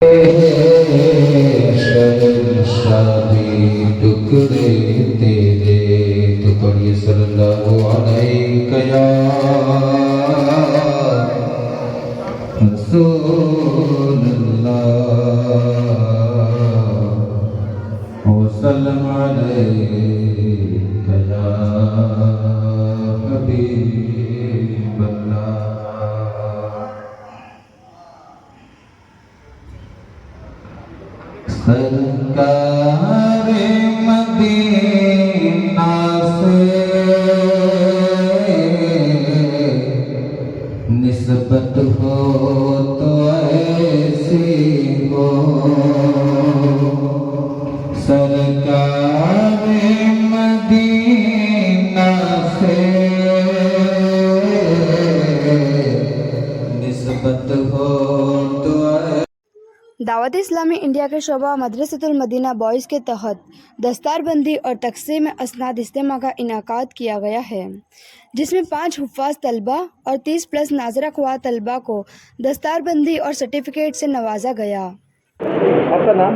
शर्मशादी टुकड़े तेरे तो पढ़िए सल्लल्लाहु अलैहि या रसूलल्लाह वसल्लम अलैका या हबीबल्लाह। सरकार मदीना से निस्बत हो तो ऐसी हो, सरकार मदीना से निस्बत हो तो दावत इस्लामी इंडिया के शोबा मदरसतुल मदीना बॉयज़ के तहत दस्तारबंदी और तकसीम असनाद इज्तिमा का इनाकाद किया गया है, जिसमें 5 हुफ़ाज़ तलबा और 30+ नाज़िरा ख्वाह तलबा को दस्तारबंदी और सर्टिफिकेट से नवाजा गया। आपका नाम?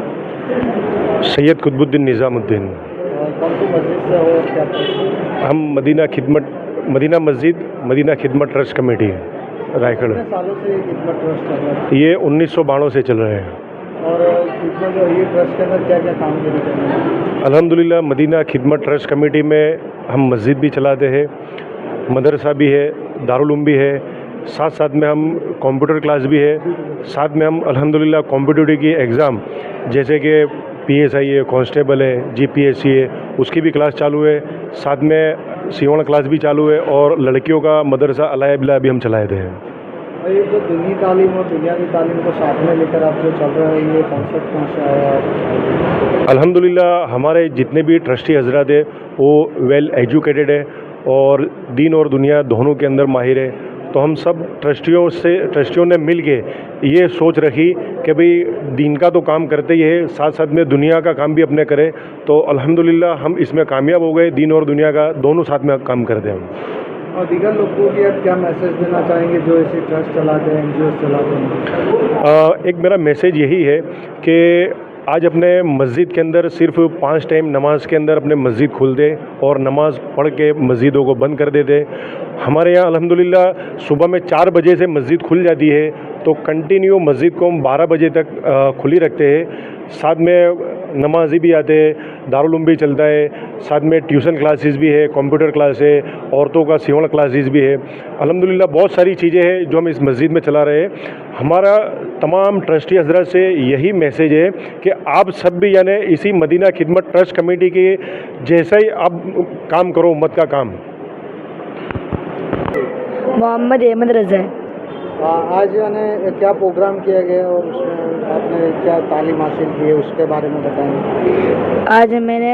सैयद कुतुबुद्दीन निज़ामुद्दीन। कौन सी मस्जिद से हो? क्या हम मदीना मस्जिद मदीना खिदमत ट्रस्ट कमेटी है रायगढ़। कितने सालों से खिदमत ट्रस्ट चल रहा है? ये 1992 से चल रहे हैं। और खिदमत जो ये ट्रस्ट के अंदर क्या क्या काम कर रहे हैं? अल्हम्दुलिल्लाह मदीना खिदमत ट्रस्ट कमेटी में हम मस्जिद भी चलाते हैं, मदरसा भी है, दारुल उलूम भी है, साथ साथ में हम कंप्यूटर क्लास भी है, साथ में हम अल्हम्दुलिल्लाह कॉम्पिटिटिव की एग्ज़ाम जैसे कि PSI है, कांस्टेबल है, GPSC है, उसकी भी क्लास चालू है, साथ में सीवण क्लास भी चालू है और लड़कियों का मदरसा अलाया बिला भी हम चलाए थे। और ये जो दीनी तालीम और दुनियावी तालीम को साथ में लेकर आप जो चल रहे हैं, ये कॉन्सेप्ट कहाँ से आया? अल्हम्दुलिल्लाह हमारे जितने भी ट्रस्टी हजरात है वो वेल एजुकेटेड है और दीन और दुनिया दोनों के अंदर माहिर है। तो हम सब ट्रस्टियों ने मिल के ये सोच रखी कि भाई दीन का तो काम करते ही है, साथ साथ में दुनिया का काम भी अपने करें। तो अल्हम्दुलिल्लाह हम इसमें कामयाब हो गए, दीन और दुनिया का दोनों साथ में काम करते हैं हम। और दीगर लोगों को भी आप क्या मैसेज देना चाहेंगे जो ऐसे ट्रस्ट चलाते हैं, NGOs चलाते हैं? एक मेरा मैसेज यही है कि आज अपने मस्जिद के अंदर सिर्फ 5 टाइम नमाज के अंदर अपने मस्जिद खोल दे और नमाज पढ़ के मस्जिदों को बंद कर देते। हमारे यहाँ अल्हम्दुलिल्लाह सुबह में 4 बजे से मस्जिद खुल जाती है, तो कंटिन्यू मस्जिद को हम 12 बजे तक खुली रखते हैं। साथ में नमाजी भी आते हैं, दारुल उलूम भी चलता है, साथ में ट्यूशन क्लासेस भी है, कंप्यूटर क्लास है, औरतों का सीवण क्लासेस भी है। अल्हम्दुलिल्लाह बहुत सारी चीज़ें हैं जो हम इस मस्जिद में चला रहे हैं। हमारा तमाम ट्रस्टी हजरत से यही मैसेज है कि आप सब भी यानी इसी मदीना खिदमत ट्रस्ट कमेटी के जैसा ही आप काम करो, उम्मत का काम। मोहम्मद अहमद रज़ा। आज यानी क्या प्रोग्राम किया गया और उसमें आपने क्या तालीम हासिल की है उसके बारे में बताएंगे? आज मैंने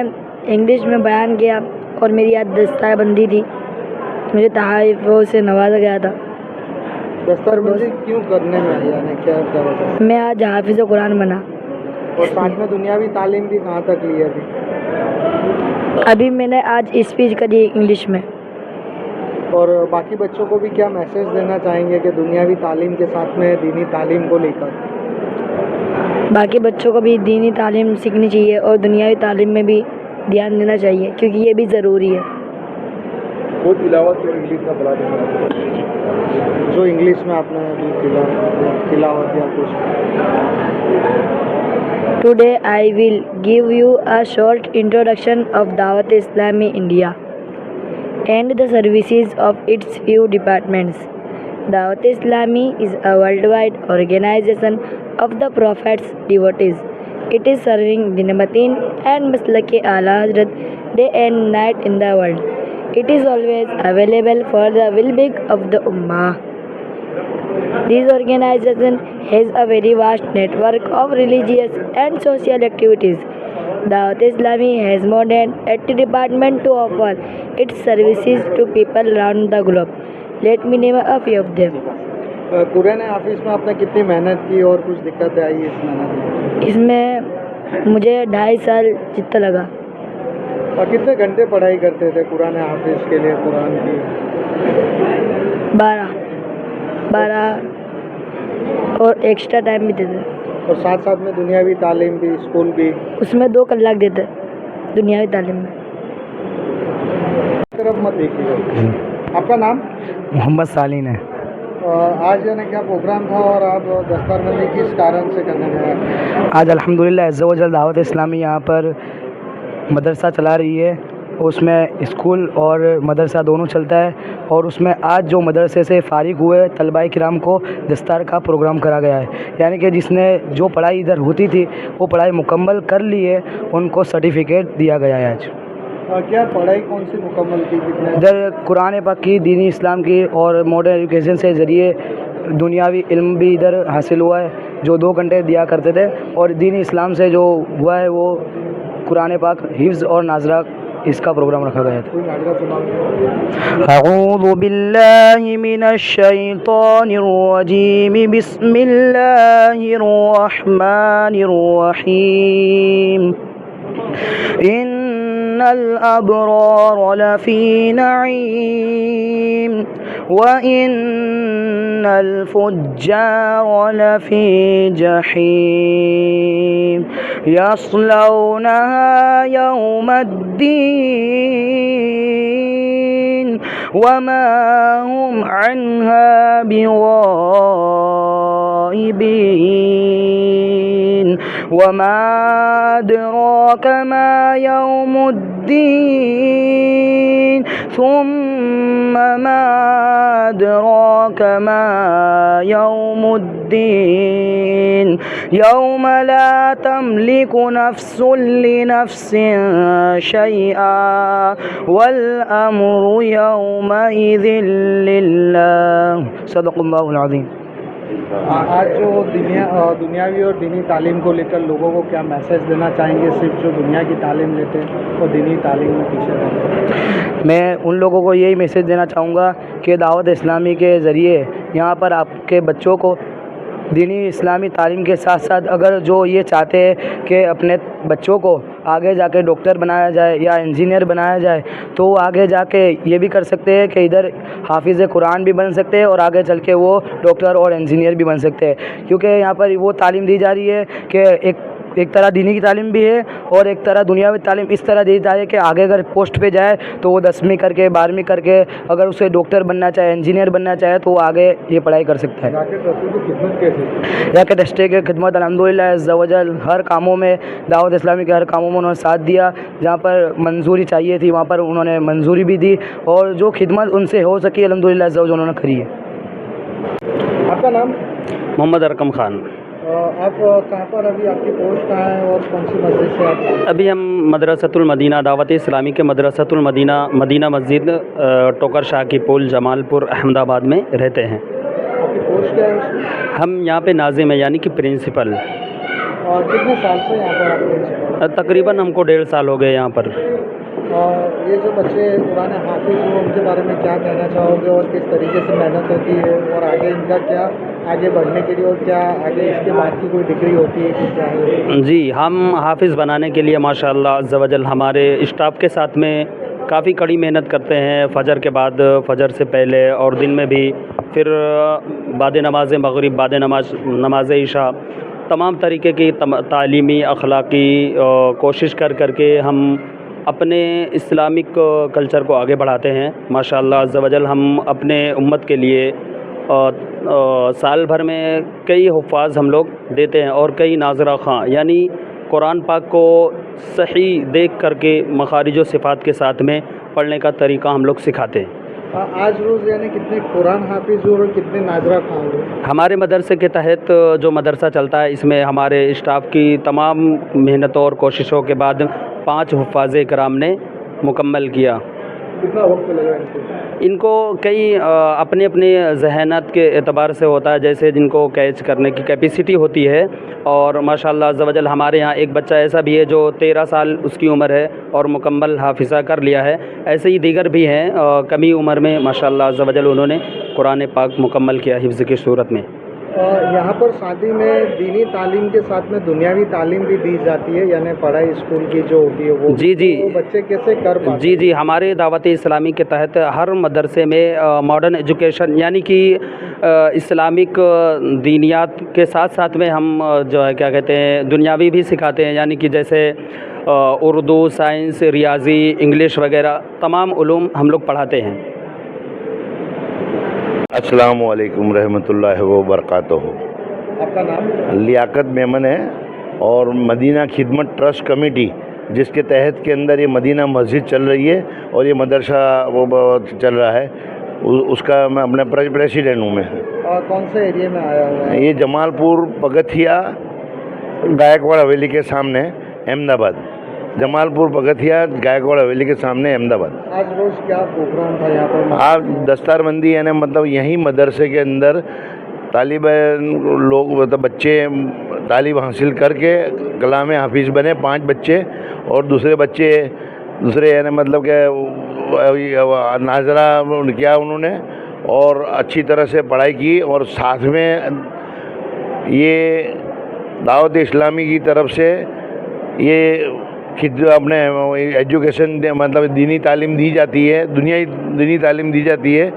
इंग्लिश में बयान किया और मेरी आज दस्तारबंदी थी, मुझे तहफ़्फ़ुज़ से नवाजा गया था। दस्तारबंदी क्यों करने में आई, यानी क्या क्या वजह? मैं आज हाफिज़ कुरान बना। और साथ में दुनियावी तालीम भी कहाँ तक ली है अभी मैंने आज स्पीच करी इंग्लिश में। और बाकी बच्चों को भी क्या मैसेज देना चाहेंगे कि दुनियावी तालीम के साथ में दीनी तालीम को लेकर? बाकी बच्चों को भी दीनी तालीम सीखनी चाहिए और दुनियावी तालीम में भी ध्यान देना चाहिए, क्योंकि ये भी ज़रूरी है। वो तिलावत जो इंग्लिश का पढ़ा देना, जो इंग्लिश में आपने अभी तिलावत या कुछ? Today I will give you a short introduction of Dawat Islami India and the services of its few departments. Dawat Islami is a worldwide organization of the Prophet's devotees. It is serving Dinamatin and Maslaki Ala Hazrat day and night in the world. It is always available for the well-being of the Ummah. This organization has a very vast network of religious and social activities. Dawat Islami has more than 80 departments to offer its services to people around the globe. Let me name a few of them. Quran हाफिज़ में आपने कितनी मेहनत की और कुछ दिक्कतें आई इस मेहनत में? इसमें मुझे 2.5 साल जितना लगा। और कितने घंटे पढ़ाई करते थे कुरान हाफिज़ के लिए, कुरान की? 12 और एक्स्ट्रा टाइम भी देते। और साथ साथ में दुनियावी तालीम भी, स्कूल भी। उसमें 2 कलाक देते हैं दुनियावी तालीम में। तरफ मत देखिए। आपका नाम? मोहम्मद सालीन है। आज यानी क्या प्रोग्राम था और आप दस्तारबंदी किस कारण से करने में आए? आज अल्हम्दुलिल्लाह अज़्ज़ा व जल दावत इस्लामी यहाँ पर मदरसा चला रही है। उसमें स्कूल और मदरसा दोनों चलता है, और उसमें आज जो मदरसे से फ़ारिग हुए तलबाए किराम को दस्तार का प्रोग्राम करा गया है। यानी कि जिसने जो पढ़ाई इधर होती थी वो पढ़ाई मुकम्मल कर ली है, उनको सर्टिफिकेट दिया गया है आज। क्या पढ़ाई कौन सी मुकम्मल की? कितने? इधर कुरान पाक की, दीनी इस्लाम की और मॉडर्न एजुकेशन से ज़रिए दुनियावी इल्म भी इधर हासिल हुआ है, जो 2 घंटे दिया करते थे। और दीनी इस्लाम से जो हुआ है वो कुरान पाक हिफ्ज़ और नाज़रा, इसका प्रोग्राम रखा गया था। अऊज़ु बिल्लाहि मिनश शैतानिर रजीम, बिस्मिल्लाहिर रहमानिर रहीम। इन्नल अबरार लफ़ी नईम व इन्नल फुज्जार लफ़ी जहीम यस्लौनहा यौमद्दीन वमा हुम अन्हा बिग़ाइबीन वमा अदराक मा यौमुद्दीन सुम्मा मा अदराक मा यौमुद्दीन यौम ला तमलिकु नफ्सुन लिनफ्सिन शैआ वल अम्रु यौमइज़िन लिल्लाह। सदक़ल्लाहुल अज़ीम। आज जो दुनियावी और दीनी तालीम को लेकर लोगों को क्या मैसेज देना चाहेंगे, सिर्फ जो दुनिया की तालीम लेते हैं और दीनी तालीम में पीछे रहते हैं? मैं उन लोगों को यही मैसेज देना चाहूँगा कि दावत इस्लामी के ज़रिए यहाँ पर आपके बच्चों को दीनी इस्लामी तालीम के साथ साथ, अगर जो ये चाहते हैं कि अपने बच्चों को आगे जाके डॉक्टर बनाया जाए या इंजीनियर बनाया जाए, तो आगे जाके ये भी कर सकते हैं कि इधर हाफिज़ कुरान भी बन सकते हैं और आगे चल के वो डॉक्टर और इंजीनियर भी बन सकते हैं। क्योंकि यहाँ पर वो तालीम दी जा रही है कि एक तरह दीनी की तालीम भी है और एक तरह दुनियावी तालीम इस तरह दी जा रही है कि आगे अगर पोस्ट पे जाए तो वो 10वीं करके 12वीं करके अगर उसे डॉक्टर बनना चाहे, इंजीनियर बनना चाहे, तो वो आगे ये पढ़ाई कर सकता है। जाके दस्ते की खिदमत अल्हम्दुलिल्लाह अज़्ज़ा व जल हर कामों में, दावत इस्लामी के हर कामों में उन्होंने साथ दिया। जहाँ पर मंजूरी चाहिए थी वहाँ पर उन्होंने मंजूरी भी दी, और जो खिदमत उनसे हो सकी अल्हम्दुलिल्लाह अज़्ज़ा व जल उन्होंने करी है। आपका नाम? मोहम्मद अरकम ख़ान। आप कहाँ पर अभी, आपकी पोस्ट कहाँ है और कौन सी मस्जिद से आप? अभी हम मदरसतुल मदीना दावत इस्लामी के मदरसतुल मदीना मदीना मस्जिद टोकर शाह की पुल जमालपुर अहमदाबाद में रहते हैं। आपकी पोस्ट क्या है उसमें? हम यहाँ पे नाज़िम है, यानी कि प्रिंसिपल। और कितने साल से यहाँ पर आप प्रिंसिपल? तकरीबन हमको 1.5 साल हो गए यहाँ पर। और ये जो बच्चे पुराने हाफिज़ हो उनके बारे में क्या कहना चाहोगे, और किस तरीके से मेहनत होती है, और आगे इनका क्या आगे बढ़ने के लिए, और क्या आगे इसके बाद की कोई डिग्री होती है कि क्या है? जी, हम हाफिज़ बनाने के लिए माशाअल्लाह अज़्ज़ा व जल हमारे स्टाफ के साथ में काफ़ी कड़ी मेहनत करते हैं। फ़जर के बाद, फ़जर से पहले और दिन में भी, फिर बाद नमाज मग़रिब, बाद नमाज इशा, तमाम तरीके की तालीमी अखलाकी कोशिश कर के हम अपने इस्लामिक कल्चर को आगे बढ़ाते हैं। माशाअल्लाह अज़्ज़ा व जल हम अपने उम्मत के लिए साल भर में कई हुफ़ाज़ हम लोग देते हैं और कई नाज़रा ख़ां, यानी कुरान पाक को सही देख करके मखारिज व सिफ़ात के साथ में पढ़ने का तरीक़ा हम लोग सिखाते हैं। आज रोज़ यानी कितने कुरान हाफिज़ और कितने नाज़रा ख़ान हो? हमारे मदरसे के तहत जो मदरसा चलता है, इसमें हमारे स्टाफ की तमाम मेहनतों और कोशिशों के बाद 5 हुफ़ाज़े कराम ने मुकम्मल किया। कितना वक्त लगा इनको कई अपने अपने जहनत के एतबार से होता है, जैसे जिनको कैच करने की कैपेसिटी होती है। और माशाअल्लाह अज़्ज़ा व जल हमारे यहाँ एक बच्चा ऐसा भी है जो 13 साल उसकी उम्र है और मुकम्मल हाफिज़ा कर लिया है। ऐसे ही दीगर भी हैं कमी उम्र में माशाअल्लाह अज़्ज़ा व जल उन्होंने कुरान पाक मुकम्मल किया हिफ्ज़ की सूरत में। यहाँ पर शादी में दीनी तालीम के साथ में दुनियावी तालीम भी दी जाती है, यानी पढ़ाई स्कूल की जो होती है वो जी, जी। वो बच्चे कैसे कर पाते जी जी, हमारे दावत इस्लामी के तहत हर मदरसे में मॉडर्न एजुकेशन यानी कि इस्लामिक दीनियात के साथ साथ में हम जो है क्या कहते हैं दुनियावी भी सिखाते हैं, यानी कि जैसे उर्दू, साइंस, रियाजी, इंग्लिश वगैरह तमाम उलूम हम लोग पढ़ाते हैं। अस्सलाम वालेकुम रहमतुल्लाहि व बरकातहू। आपका नाम? लियाकत मेमन है और मदीना खिदमत ट्रस्ट कमेटी जिसके तहत के अंदर ये मदीना मस्जिद चल रही है और ये मदरसा चल रहा है, उसका मैं अपने प्रेसिडेंट हूँ मैं। और कौन से एरिया में आया हुआ है? ये जमालपुर पगथिया गायकवाड़ हवेली के सामने अहमदाबाद। जमालपुर पगथिया गायकवाड़ हवेली के सामने अहमदाबाद। आज रोज क्या प्रोग्राम था यहाँ पर? आज दस्तारबंदी यानी मतलब यहीं मदरसे के अंदर तालिब लोग मतलब बच्चे तालीम हासिल करके कलाम हाफिज़ बने 5 बच्चे, और दूसरे बच्चे दूसरे यानी मतलब के नाजरा किया उन्होंने और अच्छी तरह से पढ़ाई की। और साथ में ये दावत इस्लामी की तरफ से ये अपने एजुकेशन मतलब दीनी तालीम दी जाती है, दीनी तालीम दी जाती है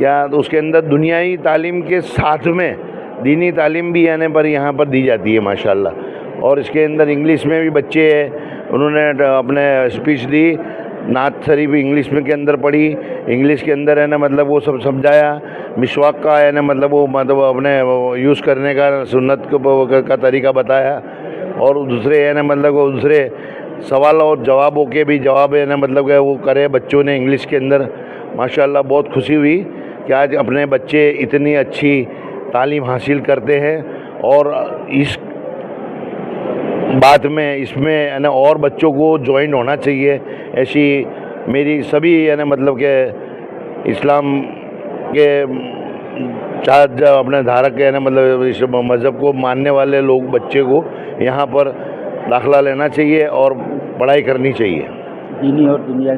या तो उसके अंदर दुनियाई तालीम के साथ में दीनी तालीम भी आने पर यहाँ पर दी जाती है माशाल्लाह। और इसके अंदर इंग्लिश में भी बच्चे उन्होंने अपने स्पीच दी, नात शरीफ इंग्लिश में के अंदर पढ़ी, इंग्लिश के अंदर है ना मतलब वो सब समझाया, मिसवाक का है ना मतलब वो अपने यूज़ करने का सुन्नत का तरीका बताया, और दूसरे है ना मतलब वो दूसरे सवाल और जवाबों के भी जवाब है ना मतलब वो करे बच्चों ने इंग्लिश के अंदर। माशाल्लाह बहुत खुशी हुई कि आज अपने बच्चे इतनी अच्छी तालीम हासिल करते हैं, और इस बात में इसमें है ना और बच्चों को ज्वाइन होना चाहिए। ऐसी मेरी सभी है ना मतलब के इस्लाम के चार अपने धारक है ना मतलब इस मज़हब को मानने वाले लोग बच्चे को यहाँ पर दाखिला लेना चाहिए और पढ़ाई करनी चाहिए। दीनी और दुनिया